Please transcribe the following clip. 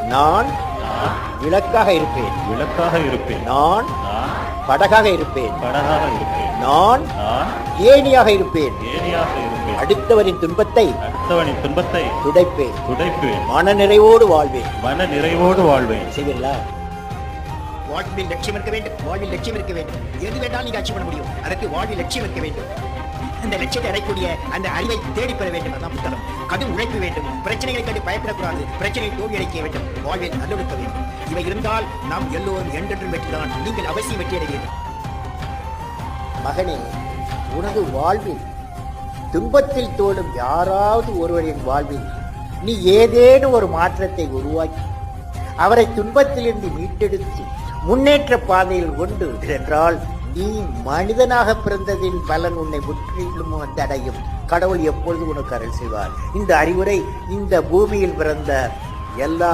நான் விளக்காக இருப்பேன். விளக்காக இருப்பேன். நான் படகாக இருப்பேன். படகாக இருப்பேன். நான் ஏணியாக இருப்பேன். ஏணியாக இருப்பேன். அடுத்தவரின் துன்பத்தை துடைப்பேன். துடைப்பேன். மன நிறைவோடு வாழ்வேன். மன நிறைவோடு வாழ்வேன். செய்வீர்களா? வாழ்வில் லட்சியம் இருக்க வேண்டும். வாழ்வில் லட்சியம் இருக்க வேண்டும். எது வேண்டாலும் நீங்க அச்சீவ் பண்ண முடியும். அதற்கு வாழ்வில் லட்சியம் இருக்க வேண்டும். அந்த லட்சியத்தை அடையக்கூடிய அந்த அறிவை தேடி பெற வேண்டும். அதான் புத்தகம். கடும் உழைப்பு வேண்டும். பிரச்சனைகளை கண்டு பயப்படக்கூடாது. பிரச்சனை தோல்வி அடைக்க வேண்டும். வாழ்வில் நல்லொழுக்க வேண்டும். இவை இருந்தால் நாம் எல்லோரும் என்றென்றும் வெற்றிதான். நீங்கள் அவசியம் வெற்றி அடைய வேண்டும். மகனே, உனது வாழ்வில் துன்பத்தில் தோடும் யாராவது ஒருவரின் வாழ்வில் நீ ஏதேனும் ஒரு மாற்றத்தை உருவாக்கி அவரை துன்பத்திலிருந்து மீட்டெடுத்து முன்னேற்ற பாதையில் கொண்டு என்றால் நீ மனிதனாக பிறந்ததின் பலன் உன்னை முற்றிலும் அடையும். கடவுள் எப்பொழுது உனக்கு அருள் செய்வார். இந்த அறிவுரை இந்த பூமியில் பிறந்த எல்லா